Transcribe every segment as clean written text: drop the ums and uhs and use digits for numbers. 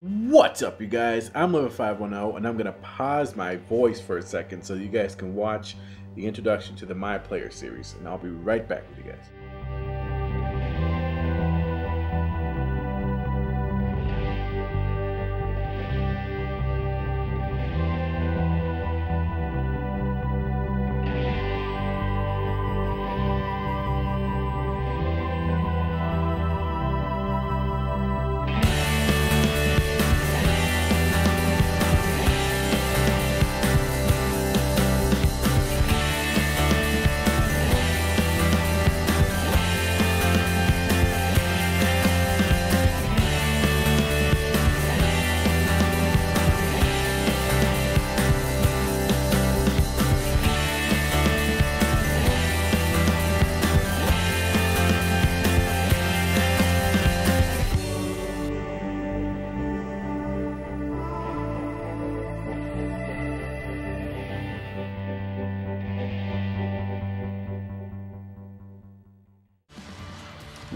What's up, you guys? I'm Liver510, and I'm going to pause my voice for a second so you guys can watch the introduction to the My Player series, and I'll be right back with you guys.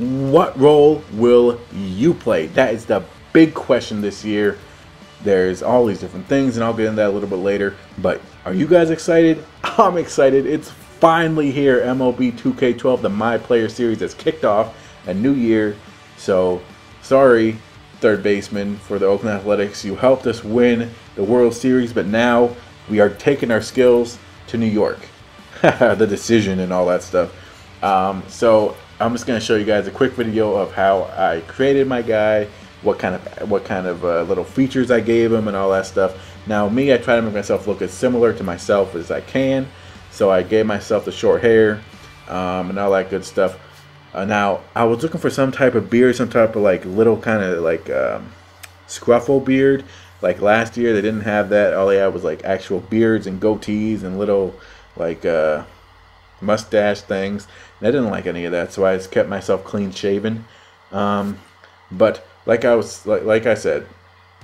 What role will you play? That is the big question this year. There's all these different things, and I'll get into that a little bit later. But are you guys excited? I'm excited. It's finally here. MLB 2K12, the My Player series, has kicked off. A new year. So, sorry, third baseman for the Oakland Athletics. You helped us win the World Series, but now we are taking our skills to New York. The decision and all that stuff. So I'm just going to show you guys a quick video of how I created my guy, what kind of little features I gave him and all that stuff. Now me, I try to make myself look as similar to myself as I can. So I gave myself the short hair and all that good stuff. Now I was looking for some type of beard, some type of like little kind of like scruffle beard. Like last year they didn't have that. All they had was like actual beards and goatees and little like mustache things. And I didn't like any of that, so I just kept myself clean shaven. But like I said,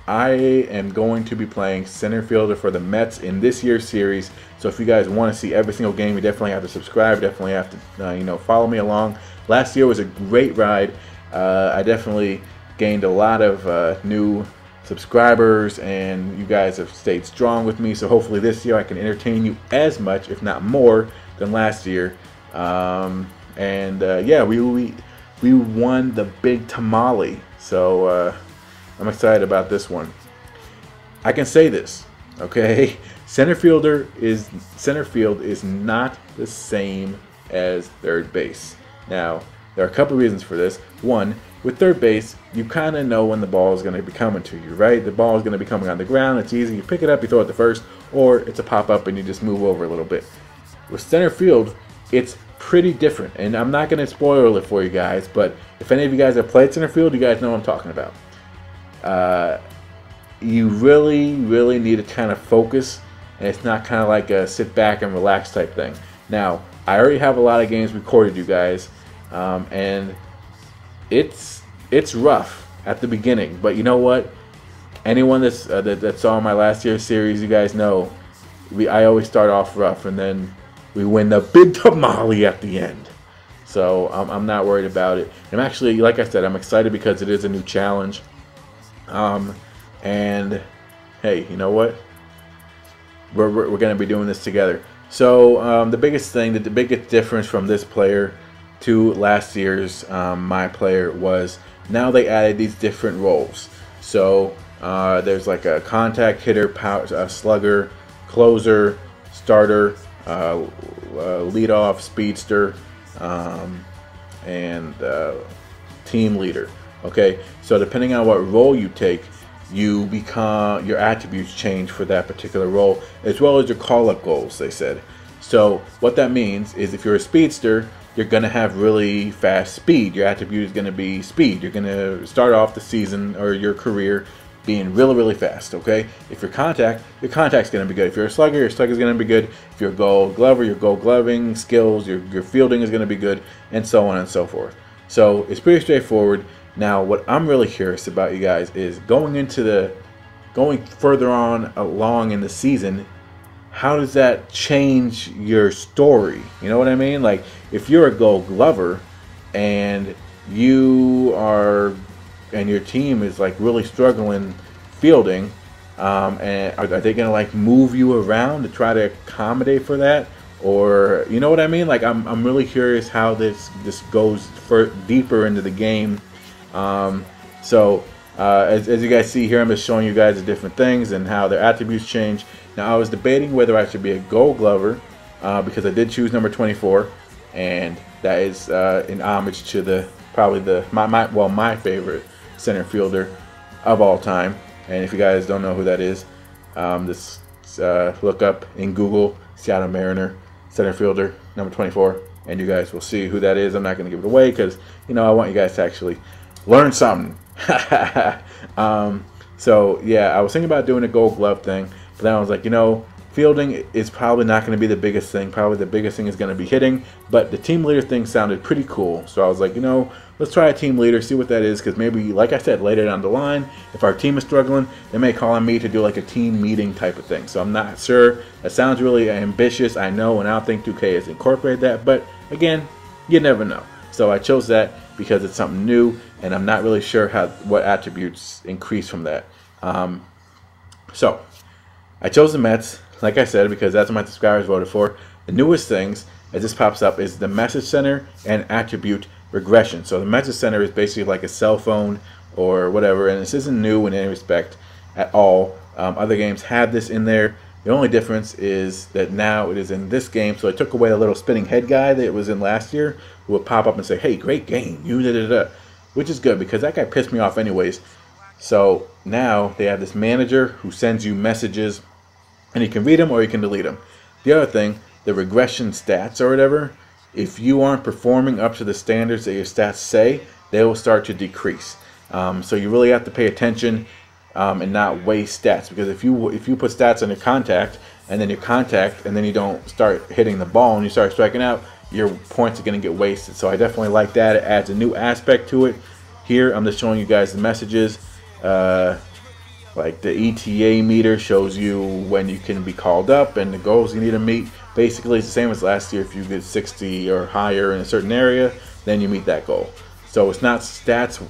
I am going to be playing center fielder for the Mets in this year's series. So if you guys want to see every single game, you definitely have to subscribe. Definitely have to follow me along. Last year was a great ride. I definitely gained a lot of new subscribers, and you guys have stayed strong with me. So hopefully this year I can entertain you as much, if not more, than last year. Yeah, we won the big tamale, so I'm excited about this one. I can say this, okay? Center field is not the same as third base. Now, there are a couple reasons for this. One, with third base, you kind of know when the ball is going to be coming to you, right? The ball is going to be coming on the ground. It's easy. You pick it up, you throw it to first, or it's a pop-up and you just move over a little bit. With center field, it's pretty different, and I'm not going to spoil it for you guys, but if any of you guys have played center field, you guys know what I'm talking about. You really need to kind of focus, and it's not kind of like a sit back and relax type thing. Now, I already have a lot of games recorded, you guys, and it's rough at the beginning, but you know what? Anyone that saw my last year's series, you guys know I always start off rough, and then we win the big tamale at the end. So I'm not worried about it. I'm actually, like I said, I'm excited because it is a new challenge. And hey, you know what? We're going to be doing this together. So the biggest difference from this player to last year's My Player was now they added these different roles. So there's like a contact hitter, slugger, closer, starter, leadoff, speedster, and team leader. Okay, so depending on what role you take, your attributes change for that particular role, as well as your call-up goals, they said. So what that means is if you're a speedster, you're going to have really fast speed. Your attribute is going to be speed. You're going to start off the season or your career being really fast, okay? If your contact's going to be good. If you're a slugger, your slugger's going to be good. If you're a gold glover, your gold gloving skills, your fielding is going to be good, and so on and so forth. So it's pretty straightforward. Now, what I'm really curious about, you guys, is going further on along in the season, how does that change your story? You know what I mean? Like, if you're a Gold Glover and you are, and your team is like really struggling fielding, and are they gonna like move you around to try to accommodate for that, or you know what I mean? Like I'm really curious how this goes deeper into the game. As you guys see here, I'm just showing you guys the different things and how their attributes change. Now I was debating whether I should be a Gold Glover because I did choose number 24, and that is in homage to my favorite center fielder of all time. And if you guys don't know who that is, just look up in Google Seattle Mariner center fielder number 24, and you guys will see who that is. I'm not going to give it away because I want you guys to actually learn something. So yeah, I was thinking about doing a Gold Glove thing, but then I was like, fielding is probably not going to be the biggest thing. Probably the biggest thing is going to be hitting, but the team leader thing sounded pretty cool. So I was like, let's try a team leader, see what that is, because maybe, like I said, later down the line, if our team is struggling, they may call on me to do like a team meeting type of thing. So I'm not sure. That sounds really ambitious, I know, and I don't think 2K has incorporated that, but again, you never know. So I chose that because it's something new, and I'm not really sure what attributes increase from that. So I chose the Mets, like I said, because that's what my subscribers voted for. The newest things, as this pops up, is the message center and attribute regression. So the message center is basically like a cell phone or whatever, and this isn't new in any respect at all. Other games have this in there. The only difference is that now it is in this game, so I took away the little spinning head guy that was in last year, who would pop up and say, hey, great game, you da-da-da, which is good because that guy pissed me off anyways. So now they have this manager who sends you messages, and you can read them or you can delete them. The other thing, the regression stats or whatever, if you aren't performing up to the standards that your stats say, they will start to decrease. So you really have to pay attention and not waste stats, because if you put stats on your contact and then you don't start hitting the ball and you start striking out, your points are going to get wasted. So I definitely like that. It adds a new aspect to it. Here I'm just showing you guys the messages. Like the ETA meter shows you when you can be called up and the goals you need to meet. Basically it's the same as last year. If you get 60 or higher in a certain area, then you meet that goal. So it's not stats,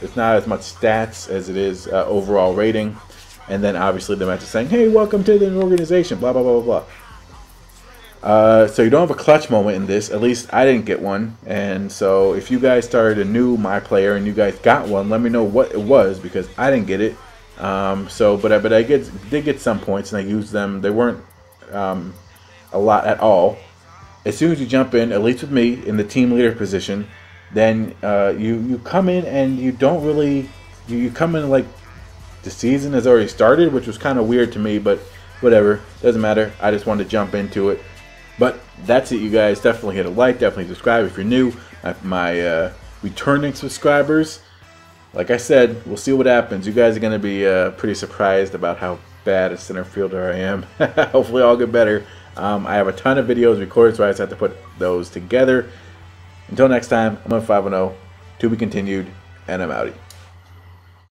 it's not as much stats as it is overall rating. And then obviously the match is saying, hey, welcome to the organization, blah blah blah blah blah. So you don't have a clutch moment in this. At least I didn't get one. And so if you guys started a new My Player and you guys got one, let me know what it was, because I didn't get it. But I did get some points, and I used them. They weren't a lot at all. As soon as you jump in, at least with me, in the team leader position, then you come in and you don't really you come in like the season has already started, which was kind of weird to me, but whatever, doesn't matter. I just wanted to jump into it. But that's it, you guys. Definitely hit a like, definitely subscribe if you're new. My returning subscribers, like I said, we'll see what happens. You guys are going to be pretty surprised about how bad a center fielder I am. Hopefully I'll get better. I have a ton of videos recorded, so I just have to put those together. Until next time, I'm on 510, to be continued, and I'm outie.